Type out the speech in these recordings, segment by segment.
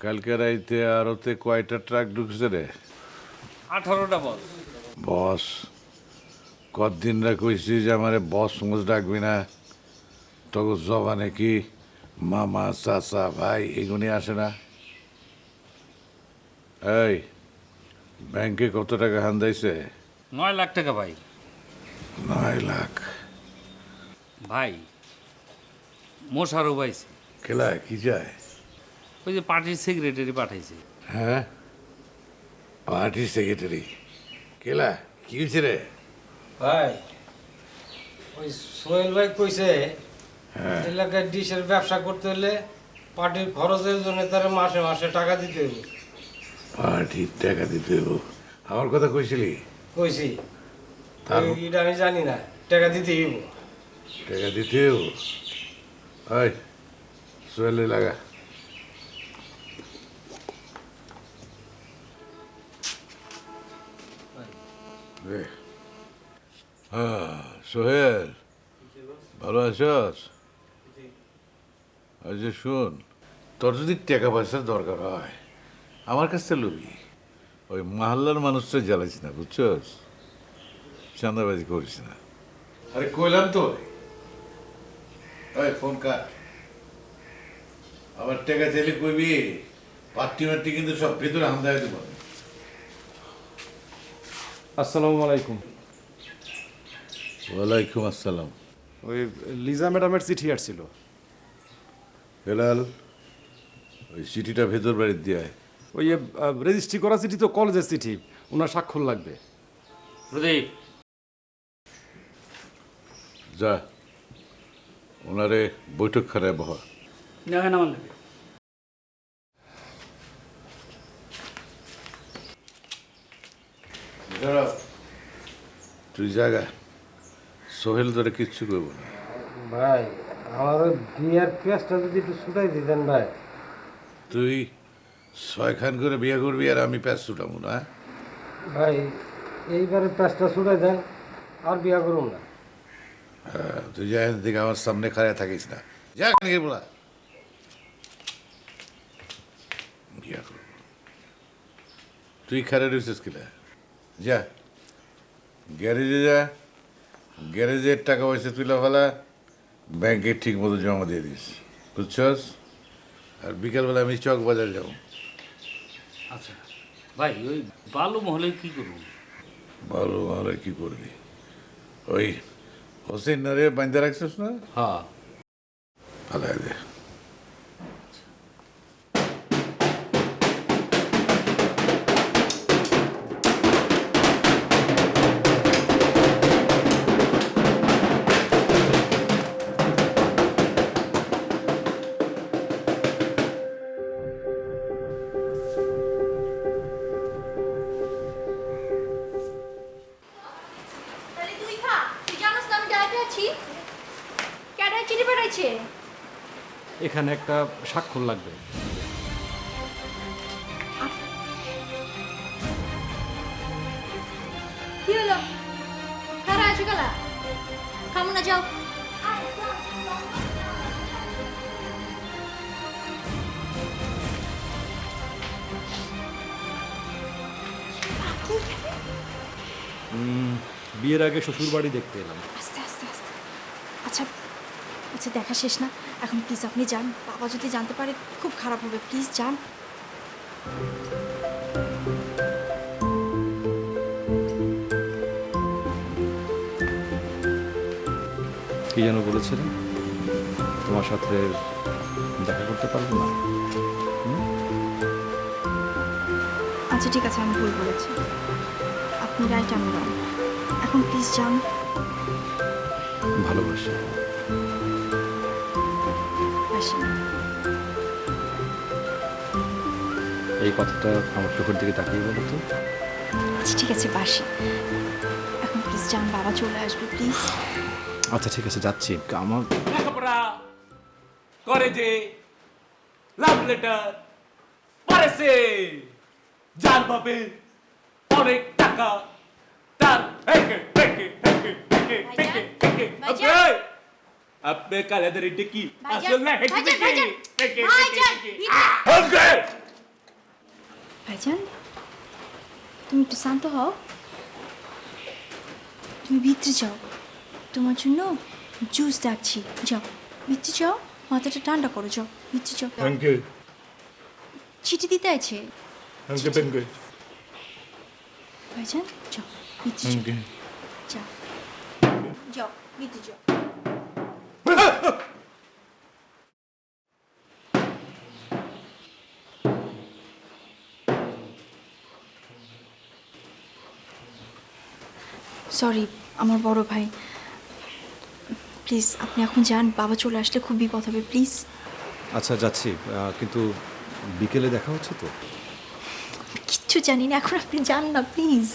কালকে রাইতে আরতে কয়টা ট্রাক ঢুকছে রে? 18টা বস। বস কতদিনরা কইছি যে আমারে বস মুজ ডাকবি না, তখন জবানে কি মামা চাচা ভাই এগুনি আসে না? এই ব্যাংকে কত টাকা হান্দাইছে? 9 লাখ টাকা ভাই। 9 লাখ? ভাই মশারও পাইছে। কেলা কি যায়? ওই যে পার্টির সেক্রেটারি পাঠাইছে। হ্যাঁ, পার্টি সেক্রেটারি কেলা কি হয়েছে রে? ভাই ওই সোহেল ভাই কইছে এলাকায় ডিশের ব্যবসা করতে হলে পার্টির খরচের জন্য তারা মাসে মাসে টাকা দিতে হবে। পার্টির টাকা দিতে হইব? আমার কথা কইছিলি? কইছি তার- এটা আমি জানি না, টাকা দিতে হইব। টাকা দিতে হইব? ওই সোহেলে লাগা। রে। সোহেল ভালো আছস? আচ্ছা শুন, তোর যদি টাকা পয়সার দরকার হয় আমার কাছ থেকে লবি। ওই মাহাল্লার মানুষটা জ্বালাইস না, বুঝছস? চাঁদাবাজি করিস না। আরে কইলাম তো, ওই ফোন কাট। আবার টাকা চাইলে কইবি পার্টি মার্টি কিন্তু সব ভিতরে হামদায় দেবো। আসসালামু আলাইকুম। ওয়ালাইকুম আসসালাম। ওই লিজা ম্যাডামের চিঠি আসছিল। হেলাল, ওই চিঠিটা ভেতর বাড়ির দিয়ে আয়। ওই রেজিস্ট্রি করা চিঠি তো কলেজের চিঠি, ওনার স্বাক্ষর লাগবে। প্রদীপ যা ওনারে বৈঠক খানায় বহা। দেখেন আমার লাগে। তুই জায়গা, সোহেল ধরে কিচ্ছু করবো না। ভাই আমার ওই বিয়ার পেঁয়াজটা যদি একটু ছুটাই দিতেন ভাই। তুই 6 খান করে বিয়ে করবি আর আমি প্যাস ছুটাবো না? ভাই এইবারে পেঁয়াজটা ছুটাই দেন, আর বিয়া করুন না। তুই যা এখান থেকে, আমার সামনে খাড়ায় থাকিস না। যা নাকি বলা বিয়া করবো। তুই খাড়া রয়েছিস কিনা? যা গ্যারেজে যা, গ্যারেজের টাকা পয়সা তুলে ফেলা, ব্যাংকে ঠিক মতো জমা দিয়ে দিস, বুঝছস? আর বিকালবেলা আমি চক বাজার যাবো। আচ্ছা ভাই, ওই বালু মহলে কি করবো? ভালো ভালো কি করবি? ওই হোসেন নারে বান্ধা রাখছিস না? হ্যাঁ। ভালো দে। তাহলে তুই খা, তুই জানোস না আমি ডায়েটে আছি। ক্যাডার চিঠি পাঠাইছে। এখানে একটা স্বাক্ষর লাগবে। কি হলো? খারা আছো গেলা? খামো না, যাও। বিয়ের আগে শ্বশুর বাড়ি দেখতে এলাম। আস্তে আস্তে আস্তে। আচ্ছা আচ্ছা, দেখা শেষ না এখন, প্লিজ আপনি যান। বাবা যদি জানতে পারে খুব খারাপ হবে, প্লিজ যান। কি যেন বলেছিলেন, তোমার সাথে দেখা করতে পারবো না? আচ্ছা ঠিক আছে, আমি ভুল বলেছি। আপনি রাইট, আমি রং। এখন প্লিজ যান। ভালোবাসি। আসেন। এই কথাটা আমার চোখের দিকে তাকিয়ে বলো তো। আচ্ছা ঠিক আছে, বাসি। এখন প্লিজ যান, বাবা চলে আসবে, প্লিজ। আচ্ছা ঠিক আছে, যাচ্ছি। আমার লেখাপড়া করে যে লাভ লেটার পড়েছে, যার বাপে অনেক টাকা, তার আপনি কালেদার কি আসল না? ভাইজান, ভাইজান, ভাইজান, ভিতরে- ভাইজান তুমি একটু শান্ত হও, তুমি ভিতরে যাও, তোমার জন্য জুস ডাকছি, যাও ভিতরে যাও, মাথাটা ঠান্ডা করো, যাও ভিতরে যাও। Danke, চিঠি দিতে আছে danke, danke, ভাইজান, যাও ভিতরে যাও, danke. যাও যাও ভিতরে যাও। সরি আমার বড় ভাই, প্লিজ আপনি এখন যান, বাবা চলে আসলে খুব বিপদ হবে, প্লিজ। আচ্ছা যাচ্ছি, কিন্তু বিকেলে দেখা হচ্ছে তো? কিচ্ছু জানি না এখন, আপনি যান না প্লিজ।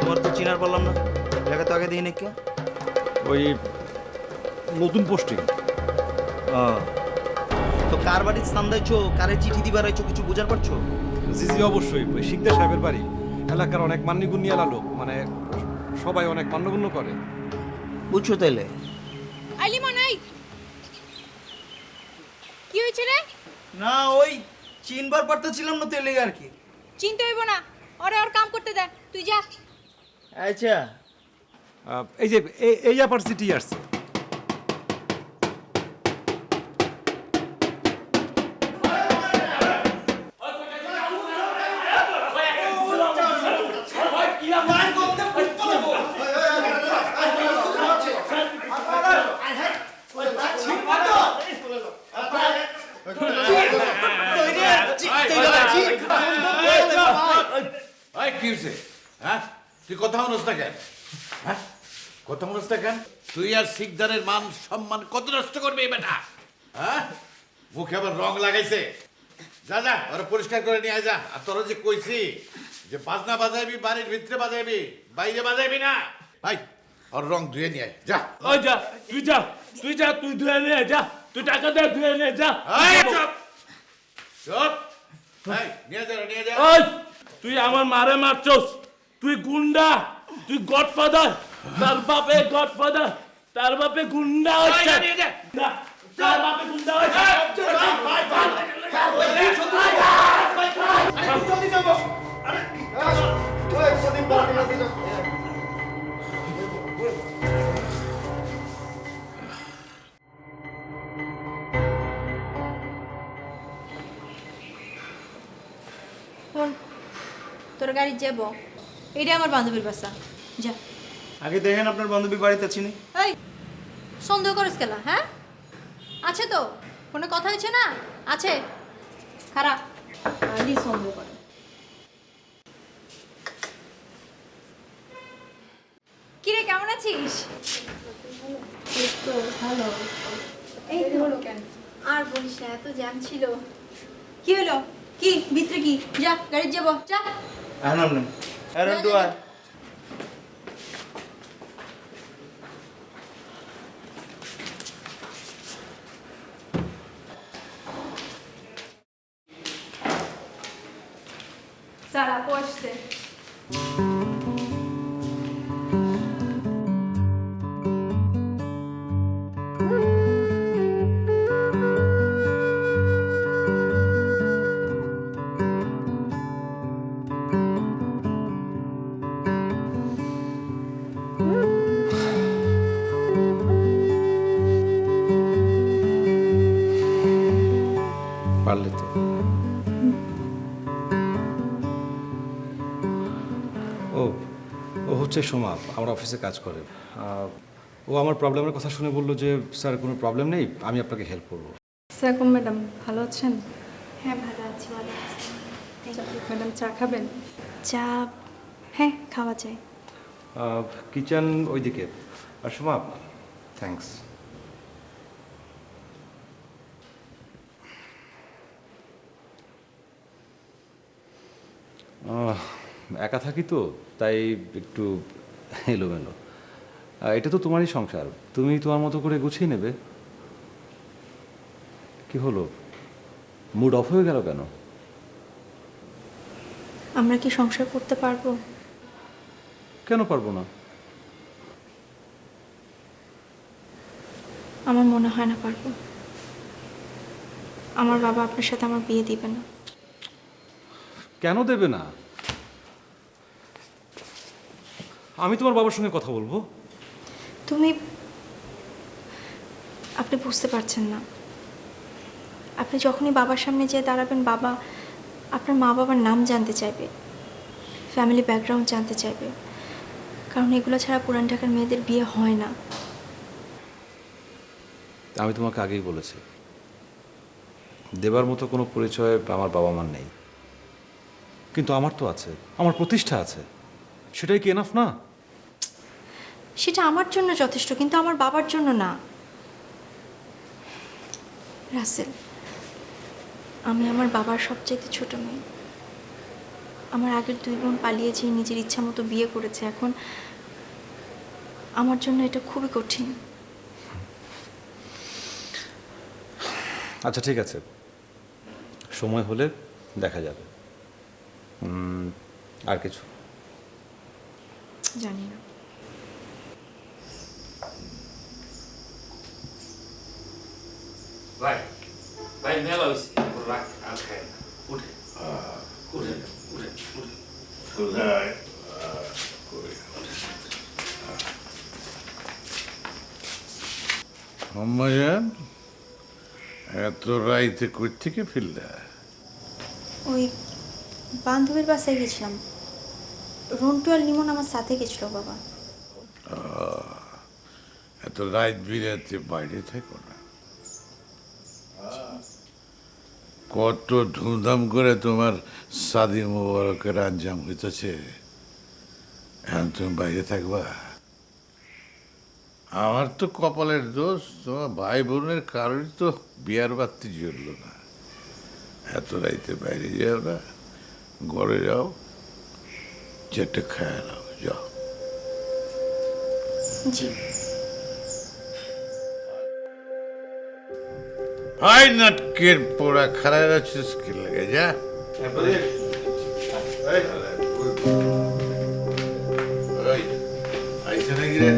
তোমার তো চিনার বললাম না, এলাকা তো আগে দিই নাকি। ওই নতুন পোস্টিং। তো কার বাড়ির স্থান দিয়েছো, কারে চিঠি দিবার আইছো, কিছু বুঝার পারছো? জি জি অবশ্যই, ওই শিকদার সাহেবের বাড়ি। এলাকার অনেক মান্যগুণ্যিয়ালা লোক, মানে সবাই অনেক মান্যগুণ্য করে। বুঝছো তাইলে? আইলিমন আই, কি হয়েছে রে? না ওই চিনবার পারতেছিলাম না তো এলে আর কি। চিনতে হইব না, ওরে ওর কাম করতে দে, তুই যা। আচ্ছা এই যে এই আপার সিটি আসছে। এই কি হয়েছে? হ্যাঁ তুই কথা শুনস না কেন? হ্যাঁ কথা শুনস না কেন? তুই আর শিকদারের মান সম্মান কত নষ্ট করবি এই বেটা? হ্যাঁ মুখে আবার রং লাগাইছে। যা যা ওরা পরিষ্কার করে নিয়ে আয় যা। আর তোরা যে কইছি যে বাজনা বাজাইবি বাড়ির ভিতরে বাজাইবি, বাইরে বাজাইবি না। ভাই ওর রং ধুয়ে নিয়ে আয় যা। ওই যা, তুই যা, তুই যা, তুই ধুয়ে নিয়ে যা, তুই টাকা দে ধুয়ে নিয়ে যা। এই চুপ চুপ, এই নিয়ে যা নিয়ে যা। ওই তুই আমার মারে মারছস, তুই গুন্ডা, তুই গডফাদার, তার বাপে গডফাদার, তার বাপে গুন্ডা হচ্ছে। না, তার বাপে গুন্ডা হচ্ছে। শোন, তোর গাড়ি যাব, এটা আমার বান্ধবীর বাসা, যা। আগে দেখেন আপনার বান্ধবীর বাড়িতে আছি নি। এই সন্দেহ করিস কেলা? হ্যাঁ আছে তো, কোনো কথা হয়েছে না? আছে, খারাপ আলি সন্দেহ করে। কিরে কেমন আছিস? ভালো। এই তো হলো কেন? আর বলিস না, এত জ্যাম ছিল। কি হলো? কি ভিতরে কি? যা গাড়ি যাব, যা। আনাম না আরে দুয়া সারা পৌঁছতে। পারলে তো। ও ও হচ্ছে সোমা, আমার অফিসে কাজ করে। ও আমার প্রবলেমের কথা শুনে বললো যে স্যার কোনো প্রবলেম নেই, আমি আপনাকে হেল্প করবো। সেরকম ম্যাডাম ভালো আছেন? হ্যাঁ ভালো আছি, ভালো আছি। ম্যাডাম চা খাবেন? চা হ্যাঁ খাওয়া যায়। কিচেন ওইদিকে। আর সোমা থ্যাঙ্কস। একা থাকি তো, তাই একটু এলোমেলো। এটা তো তোমারই সংসার, তুমি তোমার মতো করে গুছিয়ে নেবে। কি হলো, মুড অফ হয়ে গেল কেন? আমরা কি সংসার করতে পারবো? কেন পারবো না? আমার মনে হয় না পারবো। আমার বাবা আপনার সাথে আমার বিয়ে দিবে না। কেন দেবে না? আমি তোমার বাবার সঙ্গে কথা বলবো। আপনি বুঝতে পারছেন না। আপনি যখনই বাবার সামনে যেয়ে দাঁড়াবেন, বাবা আপনার মা বাবার নাম জানতে চাইবে, ফ্যামিলি ব্যাকগ্রাউন্ড জানতে চাইবে, কারণ এগুলো ছাড়া পুরান ঢাকার মেয়েদের বিয়ে হয় না। আমি তোমাকে আগেই বলেছি, দেবার মতো কোনো পরিচয় আমার বাবা মার নেই, কিন্তু আমার তো আছে, আমার প্রতিষ্ঠা আছে। সেটাই কি এনাফ না? সেটা আমার জন্য যথেষ্ট, কিন্তু আমার বাবার জন্য না। রাসেল, আমি আমার বাবার সবচাইতে ছোট মেয়ে। আমার আগের 2 বোন পালিয়ে যেয়ে নিজের ইচ্ছা মতো বিয়ে করেছে। এখন আমার জন্য এটা খুবই কঠিন। আচ্ছা ঠিক আছে, সময় হলে দেখা যাবে। আর কিছু জানি না। ভাই ভাই মেলা হয়েছে, রাখ আর খায় না, উঠে উঠে উঠে উঠে। আম্মাজান, এত রাইতে কই থেকে ফিরলা? ওই বান্ধবীর বাসায় গেছিলাম। রন্টু আর লিমন আমার সাথে গেছিল বাবা। এত রাত বিরাতে বাইরে থাকো না। কত ধুমধাম করে তোমার শাদী মোবারকের আঞ্জাম হইতেছে, এখন তুমি বাইরে থাকবা? আমার তো কপালের দোষ, তোমার ভাই বোনের কারোরই তো বিয়ার বাতি জ্বলল না। এত রাইতে বাইরে যাও না, ঘরে যাও, যেটা খেয়ে নাও, যাও। জি। হাই নাটকের পোড়া খারাপ আছিস কি লাগে, যা। ওই, আইছে নাকি রে?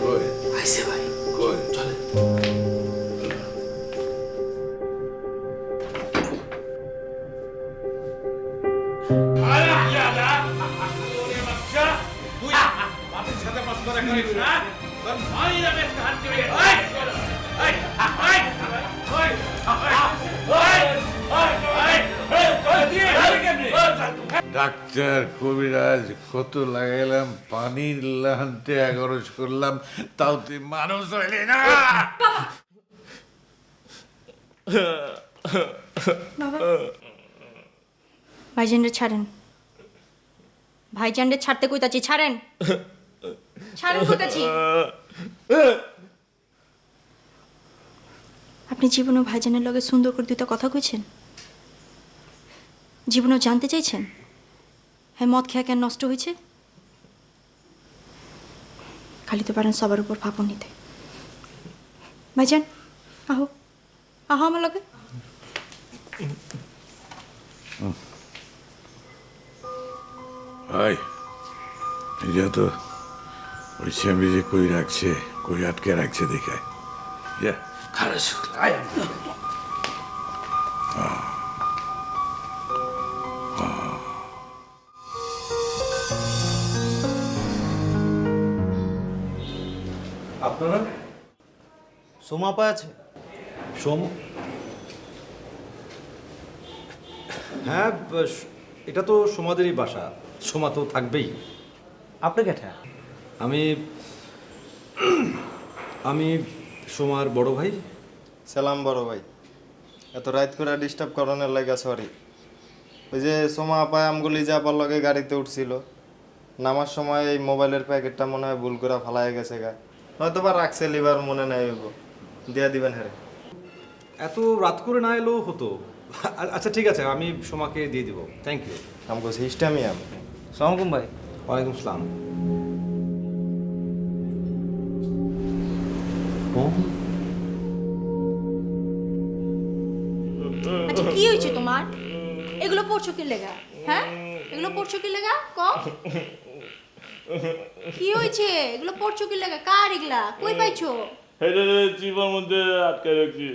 কই? আইসে ভাই, কই? চলে। ডাক্তার কবিরাজ কত লাগাইলাম, পানির লাহানতে 11 করলাম, তাও তুই মানুষ হইলি না। বাবা, ভাইজানরে ছাড়েন। ভাইজানরে ছাড়তে কইতাছি, ছাড়েন। ছাড়েন কইতাছি। আপনি জীবনে ভাইজানের লগে সুন্দর করে 2টা কথা কইছেন? জীবনেও জানতে চাইছেন হ্যাঁ মদ খেয়া কেন নষ্ট হয়েছে? খালি তো পারেন সবার উপর ফাপন নিতে। ভাইজান, আহো আহো আমার লগে। ভাই, যা তো ওই স্বামী যে কই রাখছে, কই আটকে রাখছে দেখায়, যা। খারাপ শুক্লা, আয় আমরা। আপনারা সোমা আপা আছে? সোম, হ্যাঁ এটা তো সোমাদেরই বাসা, সোমা তো থাকবেই। আপনি কেঠা? আমি আমি সোমার বড় ভাই। সালাম বড় ভাই, এত রাত করে ডিস্টার্ব করানোর লাগে সরি। ওই যে সোমা আপায় আমগুলি যাবার লগে গাড়িতে উঠছিল, নামার সময় এই মোবাইলের প্যাকেটটা মনে হয় ভুল করে ফালাই গেছে গা, নয়তো বা রাখছে লিভার মনে নাই হইব, দিয়া দিবেন হ্যাঁ। এত রাত করে না এলেও হতো। আচ্ছা ঠিক আছে, আমি সোমাকে দিয়ে দিব। Thank you. আমগো সিস্টেমই আমি। সালামালাইকুম ভাই। ওয়ালাইকুম আসসালাম। আচ্ছা কি হয়েছে তোমার? এগুলো পড়ছো কি লেগা? হ্যাঁ, এগুলো পড়ছো কি লেগা? কম কি হয়েছে? এগুলো পড়ছো কি লেগা? কার এগুলা? কই পাইছো? হেঁটে চিপার মধ্যে আটকে রাখছি।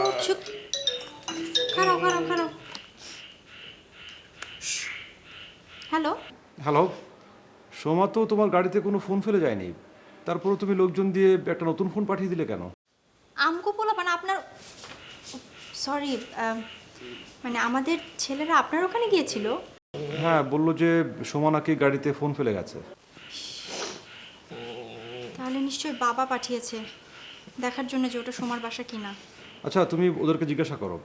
ও চুপ, খারাপ খারাপ খারাপ। হ্যালো, হ্যালো, সোমা তো তোমার গাড়িতে কোনো ফোন ফেলে যায়নি, তারপরে তুমি লোকজন দিয়ে একটা নতুন ফোন পাঠিয়ে দিলে কেন? আমকো পোলা মানে আপনার, সরি, মানে আমাদের ছেলেরা আপনার ওখানে গিয়েছিল। হ্যাঁ, বললো যে সোমা নাকি গাড়িতে ফোন ফেলে গেছে। তাহলে নিশ্চয়ই বাবা পাঠিয়েছে দেখার জন্য যে ওটা সোমার বাসা কিনা। আচ্ছা, তুমি ওদেরকে জিজ্ঞাসা করো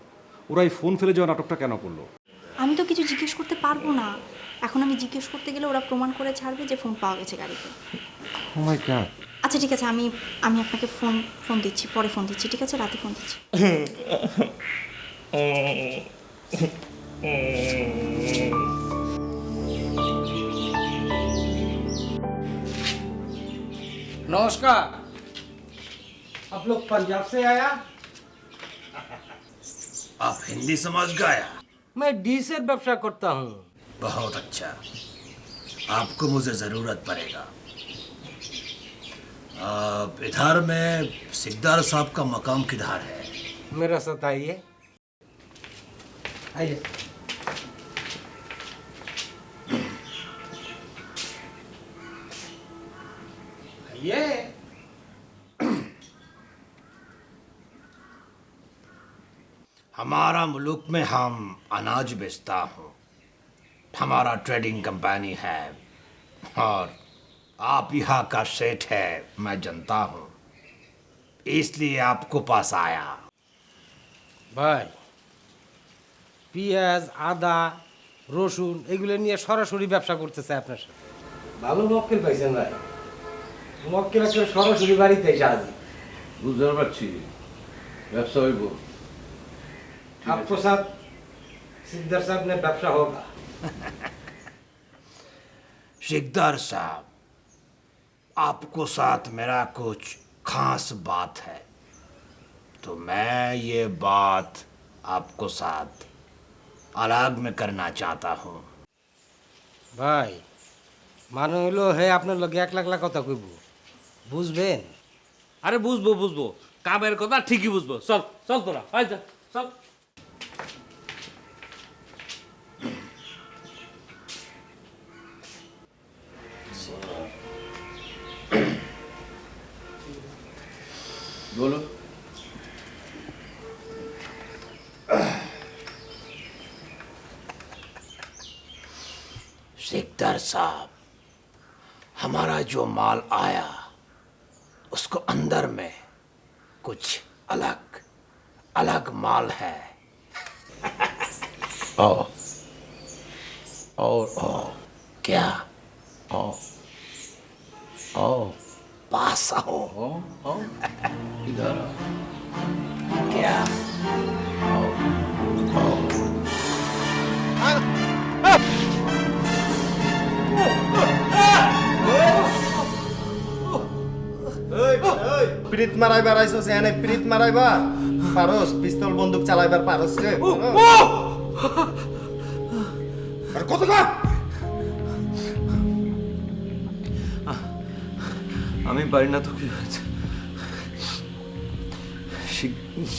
ওরা এই ফোন ফেলে যাওয়া নাটকটা কেন করলো। আমি তো কিছু জিজ্ঞেস করতে পারবো না, এখন আমি জিজ্ঞেস করতে গেলে ওরা প্রমাণ করে ছাড়বে যে ফোন পাওয়া গেছে গাড়িতে। ও মাই গড। আচ্ছা ঠিক আছে, আমি আমি আপনাকে ফোন দিচ্ছি, পরে ফোন দিচ্ছি, ঠিক আছে? রাতে ফোন দিচ্ছি। नमस्कार। आप लोग पंजाब से आया? आप हिंदी समझ गया? मैं डीजल व्यवसाय करता हूँ। बहुत अच्छा, आपको मुझे जरूरत पड़ेगा। इधर में सिकदार साहब का मकाम किधर है? मेरा साथ आइए, आइए। आइए। हमारा मुल्क में हम अनाज बेचता हूँ, हमारा ट्रेडिंग कंपनी है और आप यहाँ का सेठ है, मैं जानता हूँ, इसलिए आपको पास आया। ভাই, পেঁয়াজ, আদা, রসুন এগুলো নিয়ে সরাসরি ব্যবসা করতে চাই আপনার সাথে। ভালো মক্কেল পাইছেন ভাই, মক্কেল আসলে সরাসরি বাড়িতে এসে হাজির। বুঝতে পারছি, ব্যবসা হইব। आपको साथ सिकदर साहब ने व्यवसा होगा। सिकदार साहब, आपको साथ मेरा कुछ खास बात है, तो मैं ये बात आपको साथ अलग में करना चाहता हूँ। ভাই, মানে হলো হে আপনার লগে এক লাখ লাখ কথা কইব, বুঝবেন? আরে বুঝবো বুঝবো, কামের কথা ঠিকই বুঝবো। চল চল তোরা, আয় যা, চল। बोलो। सिकदार साहब, हमारा जो माल आया उसको अंदर में कुछ अलग अलग माल है। आओ और आओ। क्या? आओ आओ पास आओ। आओ आओ, इधर आओ। क्या? পিরিত মারাইবার আইছস, এনে পিরিত মারাইবা পারস? পিস্তল বন্দুক চালাইবার পারস রে? আর কত কা? আমি পারি না তো কি হয়েছে?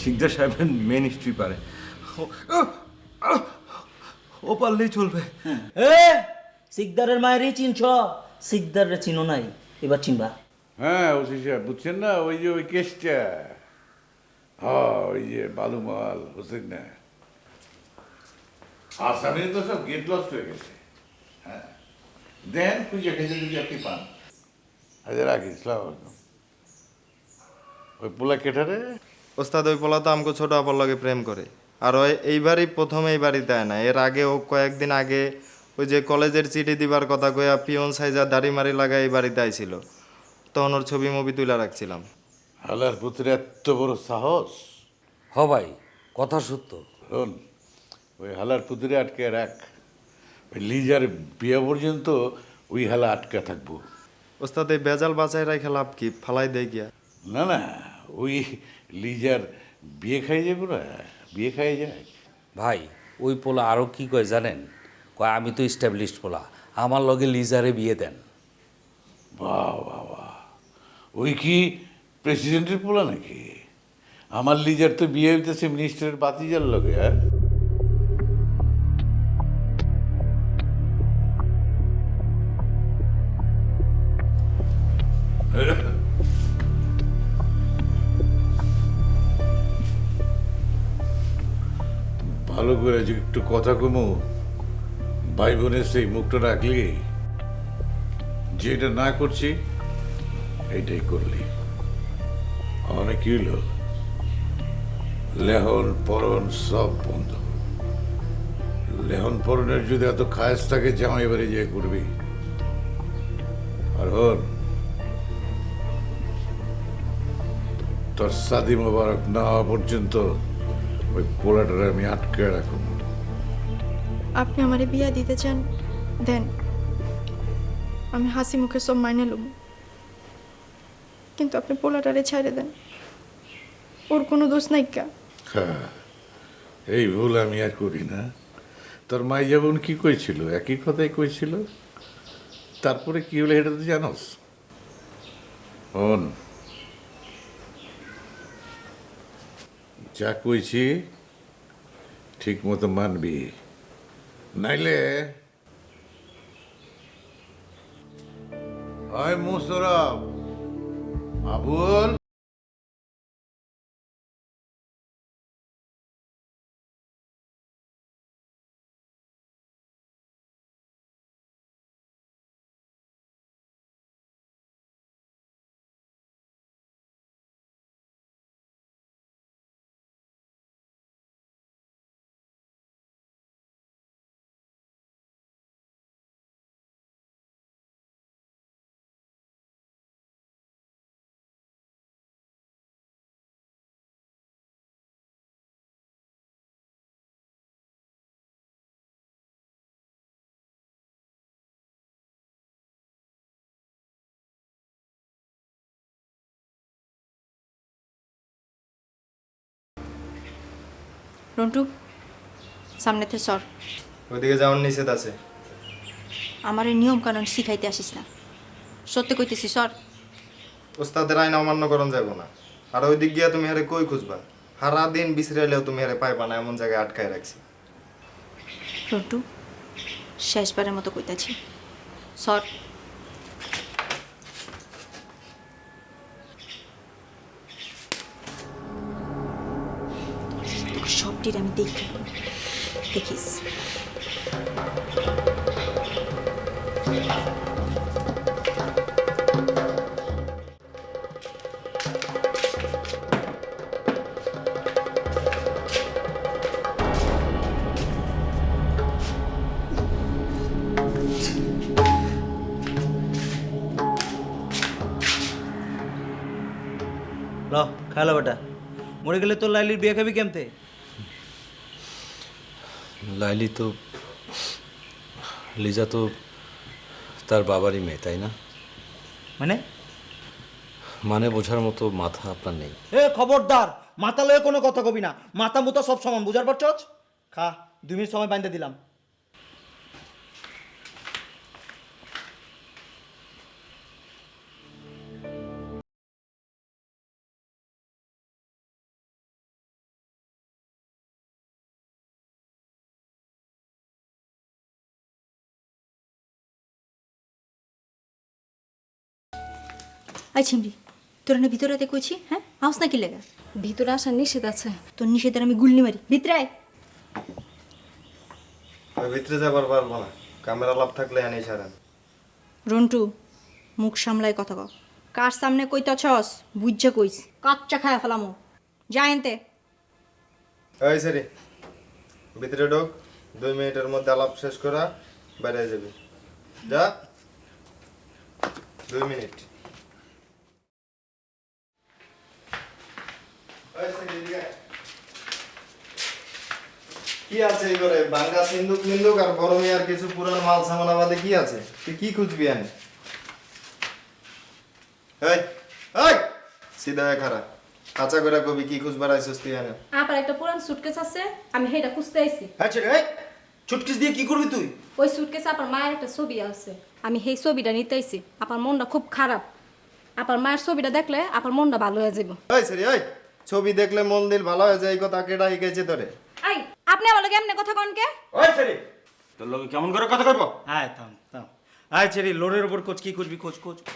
শিকদার সাহেবের মেন হিস্ট্রি পারে, ও পারলেই চলবে। এ সিকদারের মায়েরই চিনছ, সিকদারের চিনো নাই, এবার চিনবা। হ্যাঁ ওসি সাহেব, বুঝছেন না, ওই যে ওই কেসটা, হ্যাঁ ওই যে বালুমাল হোসেন না, আসামে তো সব গেট লস্ট হয়ে গেছে। হ্যাঁ দেন খুঁজে খেতে যদি আপনি পান। আচ্ছা রাখি, সালাম আলাইকুম। ওই পোলা কেটারে? ওস্তাদ ওই পোলা তো আমাকে ছোট আপার লগে প্রেম করে, আর ওই এইবারই প্রথম এই বাড়িতে আয় না, এর আগে ও কয়েকদিন আগে ওই যে কলেজের চিঠি দিবার কথা কইয়া পিয়ন সাইজা দাড়ি মারি লাগা এই বাড়িতে আইছিল, তখন ওর ছবি মুভি তুলে রাখছিলাম। হালার পুত্রে এত বড় সাহস! হ ভাই, কথা সত্য। শোন, ওই হালার পুতুরে আটকে রাখ, ওই লিজার বিয়ে পর্যন্ত ওই হালা আটকে থাকবো। ওস্তাদ এই বেজাল বাঁচাই রাখে লাভ কি, ফালাই দেয় গিয়া? না না, ওই লিজার বিয়ে খাই যাবো না, বিয়ে খাই যায়। ভাই, ওই পোলা আরও কি কয় জানেন? কয় আমি তো স্ট্যাবলিশড পোলা, আমার লগে লিজারে বিয়ে দেন। বাহ বাহ বাহ, ওই কি প্রেসিডেন্টের পোলা নাকি? আমার লিজার তো বিয়ে হইতেছে মিনিস্টারের বাতিজার লগে। হ্যাঁ, ভালো করে যে একটু কথা কমু, ভাই বোনের সেই মুখটা রাখলি, যেটা না করছি এইটাই করলি। অনেক কি হইল, লেহন পরন সব বন্ধ। লেহন পরনের যদি এত খায়স থাকে জামাই বাড়ি যে করবি। আর হন, তোর শাদি মোবারক না হওয়া পর্যন্ত ওই পোলাটারে আমি আটকে রাখুন। আপনি আমারে বিয়া দিতে চান দেন, আমি হাসি মুখে সব মাইনে লব, কিন্তু আপনি পোলাটারে ছাইড়ে দেন, ওর কোনো দোষ নাই কা। হ্যাঁ, এই ভুল আমি আর করি না। তোর মাই যেমন কি কইছিল, একই কথাই কইছিল। তারপরে কি হলো এটা তো জানোস। হন, যা কইছি ঠিক মতো মানবি, নাইলে হয় মুশরফ, আবুল, রন্টু, সামনেতে সর। ওইদিকে যাওয়ার নিষেধ আছে। আমার এই নিয়ম কানুন শিখাইতে আসিস না, সত্যি কইতেছি সর। ওস্তাদের আইন অমান্য করন যাব না। আর ওই দিক গিয়া তুমি হারে কই খুঁজবা? সারা দিন বিছরাইলেও তুমি হারে পাইবা না, এমন জায়গায় আটকায় রাখছি। রন্টু, শেষবারের মতো কইতাছি সর। সবটির আমি দেখি, দেখিস। ল খাইলো বেটা, মরে গেলে তোর লাইলির বিয়ে খাবি কেমতে? লাইলি তো, লিজা তো তার বাবারই মেয়ে, তাই না? মানে মানে বোঝার মতো মাথা আপনার নেই। এ খবরদার, মাথা লয়ে কোনো কথা কবি না। মাথা মুতা সব সমান, বুঝার পারছস? খা, 2 মিনিট সময় বাইন্ধে দিলাম। আই ছিমরি, তোর না ভিতরে রাতে কইছি, হ্যাঁ আউস না কি লেগা? ভিতরে আসার নিষেধ আছে। তোর নিষেধের আমি গুল্লি মারি, ভিতরে আয়। ওই ভিতরে যাবার পারবো না, ক্যামেরা লাভ থাকলে আনি ছাড়েন। রন্টু, মুখ সামলায় কথা কও। কার সামনে কইতাছস বুঝা কইস, কাচ্চা খায়া ফেলামো। যা এনতে। ওই সরি, ভিতরে ঢোক। 2 মিনিটের মধ্যে আলাপ শেষ করা বাইরে যাবি। যা, 2 মিনিট। ওই সরি, এদিকে আয়। কি আছে এই ঘরে? বাঙ্গা সিন্দুক মিন্দুক আর বড় মেয়ে আর কিছু পুরান মাল সামান বাদে কি আছে? তুই কি খুঁজবি আনে? এই এই সিধা হয়ে খাড়া, কাঁচা করে কবি কি খুঁজবার আইছিস তুই আনে? আবার একটা পুরান সুটকেস আছে, আমি হেটা খুঁজতে আইছি। আচ্ছা এই চুটকিস দিয়ে কি করবি তুই? ওই সুটকেসে আপনার মায়ের একটা ছবি আছে, আমি সেই ছবিটা নিতে আইছি। আপনার মনটা খুব খারাপ, আপনার মায়ের ছবিটা দেখলে আপনার মনটা ভালো হয়ে যাব। ওই সরি ওই, ছবি দেখলে মন দিল ভালো হয়ে যায়, এই কথা কেডা শিখাইছে তোরে? আই আপনি আমার লগে এমনি কথা কন কে? ওই সরি, তোর লগে কেমন করে কথা কইব? আয় থাম থাম, আয় ছেড়ি লোডের উপর কোচ কি করবি, কোচ কোচ কি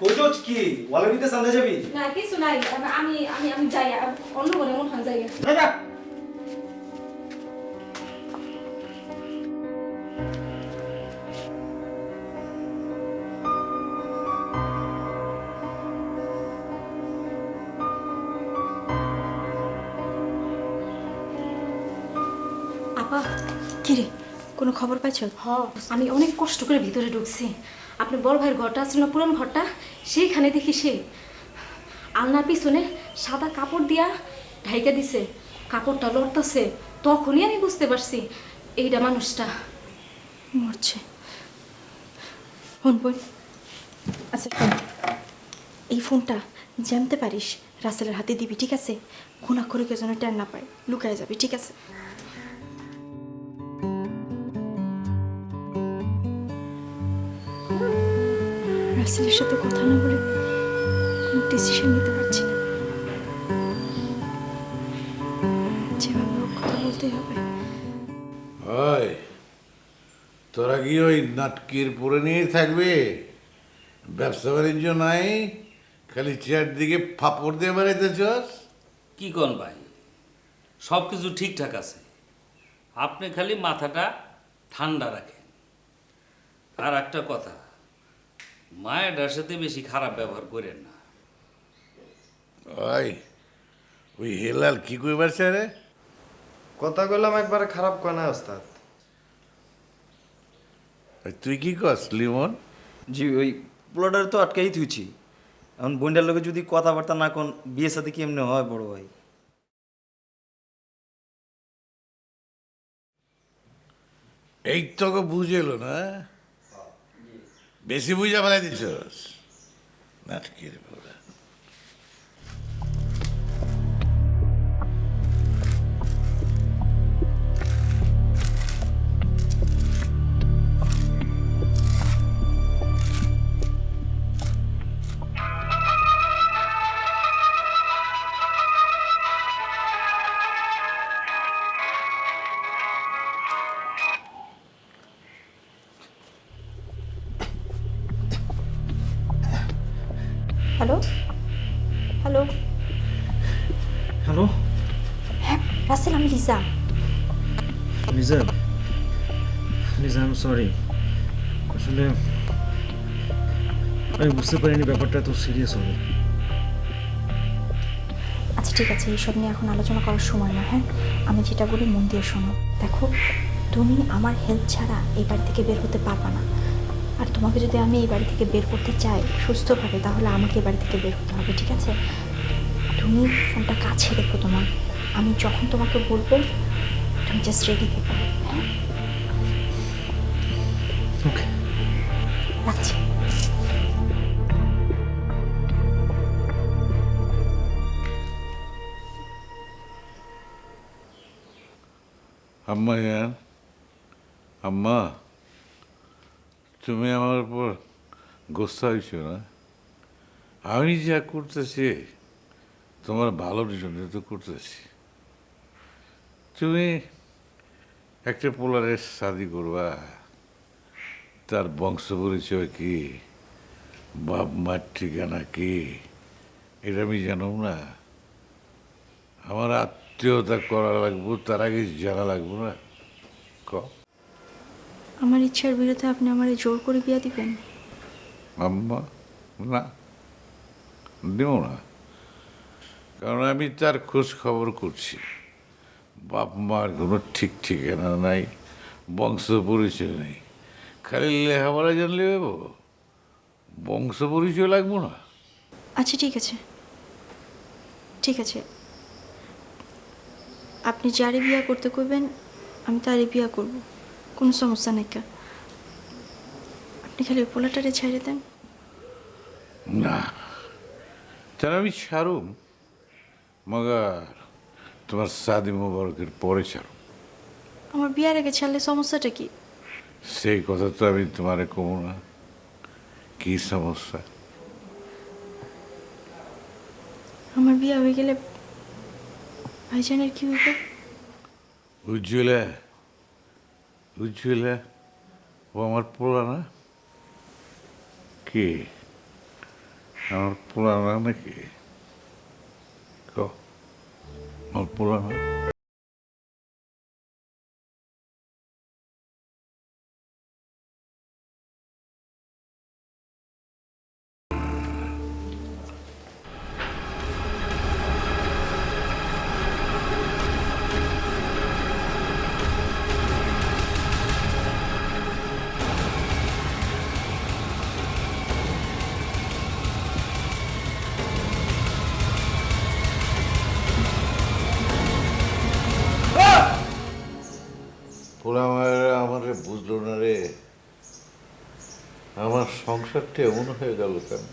কোচ কি ওয়ালে দিতে সামনে যাবি? না কিছু নাই, আমি আমি আমি যাই অন্য করে মন খান যাই। যা যা। আপা কিরে কোনো খবর পাইছো? আমি অনেক কষ্ট করে ভিতরে ঢুকছি। আপনি বড় ভাইয়ের ঘরটা আছে না, পুরান ঘরটা, সেইখানে দেখি সে আলনার পিছনে সাদা কাপড় দিয়া ঢাইকা দিছে, কাপড়টা লড়তাছে। তখনই আমি বুঝতে পারছি এইটা মানুষটা মরছে। হন বোন, আচ্ছা শোন, এই ফোনটা জানতে পারিস রাসেলের হাতে দিবি, ঠিক আছে? খুনা করে কেউ যেন টের না পায়, লুকায় যাবি, ঠিক আছে? রাসেলের সাথে কথা না বলে কোনো ডিসিশন নিতে পারছি না, যেভাবে হোক কথা বলতেই হবে। ওই তোরা কি ওই নাটকির পরে নিয়ে থাকবে? ব্যবসা বাণিজ্য নাই, খালি চেয়ার দিকে ফাপড় দিয়ে বেড়াইতেছস? কি কোন ভাই, সব কিছু ঠিকঠাক আছে, আপনি খালি মাথাটা ঠান্ডা রাখেন। আর একটা কথা, মায়ের সাথে বেশি খারাপ ব্যবহার করেন না। ওই হেলাল কি কইবার চায় রে? কথা কইলাম একবারে খারাপ কয় না ওস্তাদ। তুই কি কস লিমন? জি ওই পোলাডারে তো আটকাই থুইছি, এখন বোনটার লগে যদি কথাবার্তা না কোন বিয়ে সাথে কি এমনি হয় বড় ভাই? এই তোকে বুঝেলো না, বেশি বুঝা ফেলাই দিছস নাটকির পরে। হ্যালো হ্যালো হ্যালো হ্যাঁ রাসেল, আমি Liza. Liza, Liza I am sorry, আসলে আমি বুঝতে পারিনি ব্যাপারটা তো সিরিয়াস হবে। আচ্ছা ঠিক আছে, এইসব নিয়ে এখন আলোচনা করার সময় না। হ্যাঁ, আমি যেটা বলি মন দিয়ে শোনো। দেখো, তুমি আমার হেল্প ছাড়া এই বাড়ি থেকে বের হতে পারবে না। আর তোমাকে যদি আমি এই বাড়ি থেকে বের করতে চাই সুস্থভাবে, তাহলে আমাকে এই বাড়ি থেকে বের হতে হবে, ঠিক আছে? তুমি ফোনটা কাছে রেখো তোমার, আমি যখন তোমাকে বলবো তুমি জাস্ট রেডি থেকো। হ্যাঁ, ওকে, রাখছি। আম্মা জান, আম্মা তুমি আমার উপর গোসা হয়েছো না? আমি যা করতেছি তোমার ভালোর জন্য তো করতেছি। তুমি একটা পোলারের শাদি করবা, তার বংশ পরিচয় কি, বাপ মার ঠিকানা কি, এটা আমি জানো না? আমার আত্মীয়তা করা লাগবো, তার আগে জানা লাগবো না? ক আমার ইচ্ছার বিরুদ্ধে আপনি আমারে জোর করে বিয়া দিবেন? আম্মা না, দেব না, কারণ আমি তার খোঁজ খবর করছি। বাপ মার কোনো ঠিক ঠিকানা নাই, বংশ পরিচয় নেই, খালি লেখাপড়া জানলে হইব, বংশ পরিচয় লাগবো না? আচ্ছা ঠিক আছে, ঠিক আছে, আপনি যারে বিয়া করতে কইবেন আমি তারে বিয়া করব, কোনো সমস্যা নেই। কা আপনি খালি পোলাটারে ছেড়ে দেন না, তার আমি ছাড়ুম, মগার তোমার শাদি মোবারকের পরে ছাড়ো। আমার বিয়ার আগে ছাড়লে সমস্যাটা কি? সেই কথা তো আমি তোমারে কমো না। কি সমস্যা? আমার বিয়ে হয়ে গেলে ভাইজানের কি হইবে? উজ্জ্বলা, উজ্জ্বলা ও আমার পোলা না? কি আমার পোলা না নাকি? আমার পোলা না? পোলা মায়েরা আমারে বুঝলো না রে। আমার সংসারটা এমন হয়ে গেল কেন?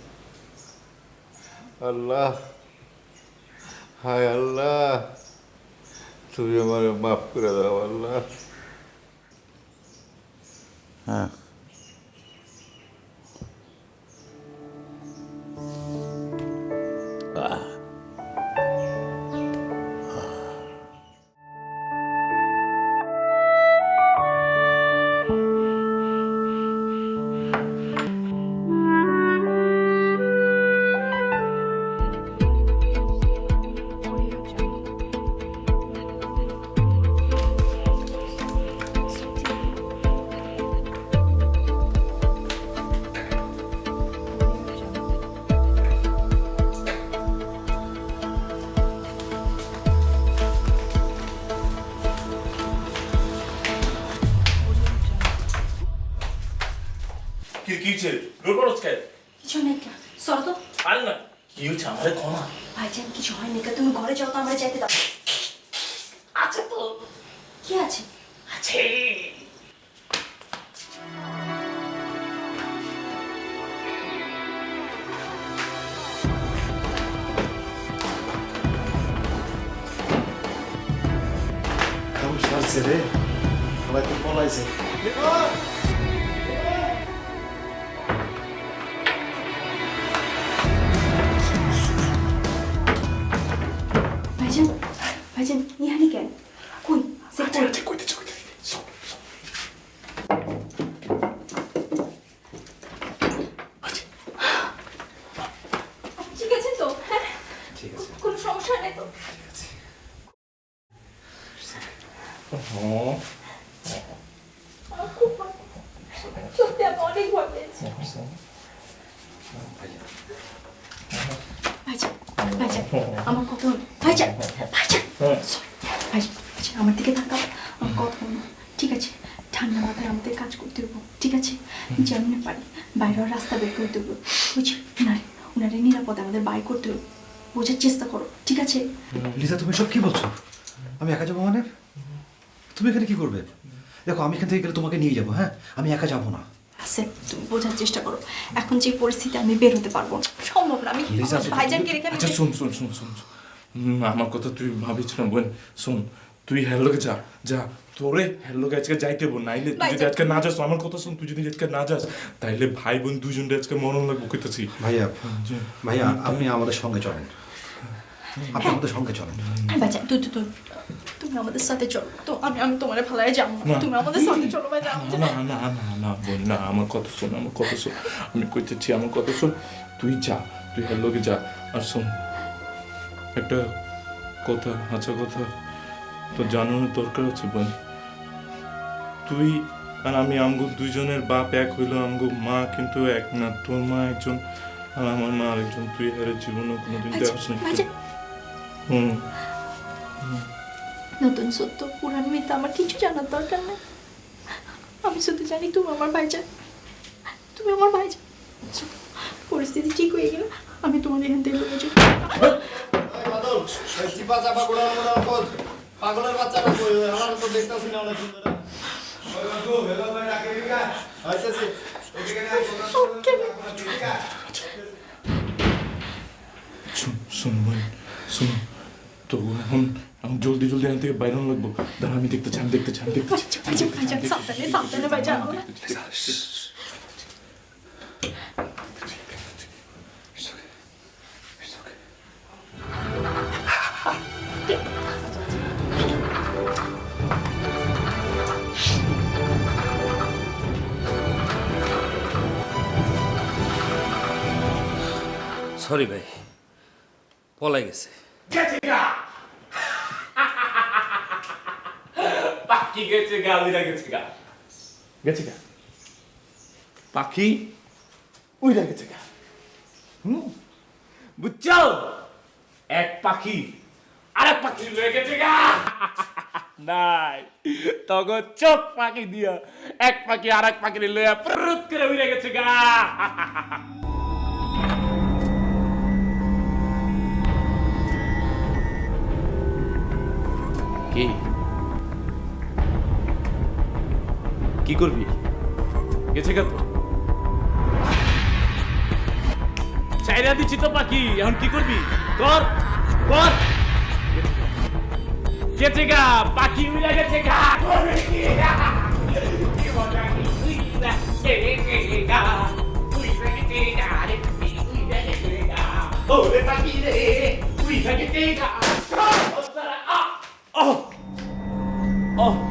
আল্লাহ, হায় আল্লাহ, তুমি আমারে মাফ করে দাও আল্লাহ। হ্যাঁ, কি হচ্ছে? রোল করছ কে? কিছু নেই কা সর তো। আরে না, কি হচ্ছে আমারে কোনা? ভাইজান কিছু হয়নি কা, তুমি ঘরে যাও তো, আমরা যাইতে দাও। আচ্ছা তো কি আছে? আছে। কেমন সারছে রে, সবাই তো পলাইছে। ভাইজান, ভাইজান ইহানি কেন? কই সে কই? কইতেছ ঠিক আছে তো? হ্যাঁ ঠিক আছে, কোনো সমস্যা নেই তো? সত্যি আমি অনেক ভয় পেয়েছি। ভাইজান, ভাইজান আমার কথা হলো। ভাইজান, ভাইজান, ভাইজান, ভাইজান আমার দিকে তাকাও, আমার কথা হলো। ঠিক আছে, ঠান্ডা মাথায় আমাদের কাজ করতে হবো। ঠিক আছে, যেমন পারি বাইরেও রাস্তা বের করতে হবো। বুঝছি উনারে নিরাপদে আমাদের বাই করতে হবে। বোঝার চেষ্টা করো, ঠিক আছে? লিজা, তুমি সব কি বলছো? আমি একা যাবো মানে? তুমি এখানে কি করবে? দেখো, আমি এখান থেকে গেলে তোমাকে নিয়ে যাবো। হ্যাঁ, আমি একা যাবো না। আসেফ, তুমি বোঝার চেষ্টা করো। এখন যে পরিস্থিতি আমি বের হতে পারবো না, সম্ভব না। আমি আমার ভাইজানকে রেখে আচ্ছা শুন শুন শুন শুন আমার কথা তুই ভাবিস না বোন। শোন, তুই হ্যালোকে যা যা, তোরে হ্যালোকে আজকে যাইতে বোন। নাইলে তুই যদি আজকে না যাস, আমার কথা শুন, তুই যদি আজকে না যাস তাইলে ভাই বোন দুজনটা আজকে মরণ লাগবো কইতেছি। ভাইয়া, ভাইয়া আপনি আমাদের সঙ্গে চলেন, আপনি আমাদের সঙ্গে চলেন। ভাইজান তুমি আমাদের সাথে চলো তো। আমি তোমার ভালাই যাবো না, তুমি আমাদের সাথে চলো ভাই। যাও না না না না বোন, না, আমার কথা শোন, আমার কথা শোন, আমি কইতেছি আমার কথা শোন। তুই যা, তুই হ্যালোকে যা। আর শোন একটা কথা, আচ্ছা কথা তো জানানোর দরকার আছে বোন। তুই আর আমি আমগো দুইজনের বাপ এক হইলো, আমগো মা কিন্তু এক না। তোর মা একজন আর আমার মা আরেকজন। তুই এর জীবনে কোনোদিন দেখাস না। নতুন সত্য পুরান মিথ্যা আমার কিছু জানার দরকার নেই। আমি শুধু জানি তুমি আমার ভাইজান, তুমি আমার ভাইজান। পরিস্থিতি ঠিক হয়ে গেলে আমি তোমার এখান থেকে বলে যাবো। পাগলের বাচ্চাটা আমার তো দেখতেছি না অনেক সুন্দর। শোন বোন, শোন, তো এখন আমার জলদি জলদি এখান থেকে বাইরে লাগবো দাঁড়া আমি দেখতে চাই আমি দেখতে চাই আমি দেখতে চাই ভাইজান ভাইজান সাবধানে সাবধানে ভাইজান সরি ভাই পলাই গেছে পাখি গেছে গা উইরা গেছে গা গেছে গা পাখি উইরা গেছে গা বুঝছো এক পাখি আরেক পাখি লয়ে গেছে গা নাই তখন চোখ পাখি দিয়া এক পাখি আরেক পাখি লইয়া প্ররুত করে উইরা গেছে গা কি কি করবি গেছে গা তো চাইরা দিচ্ছি তো পাখি এখন কি করবি কর কর গেছে গা পাখি উড়ে গেছে গা ওরে পাখি রে উড়ে গেছে গা ও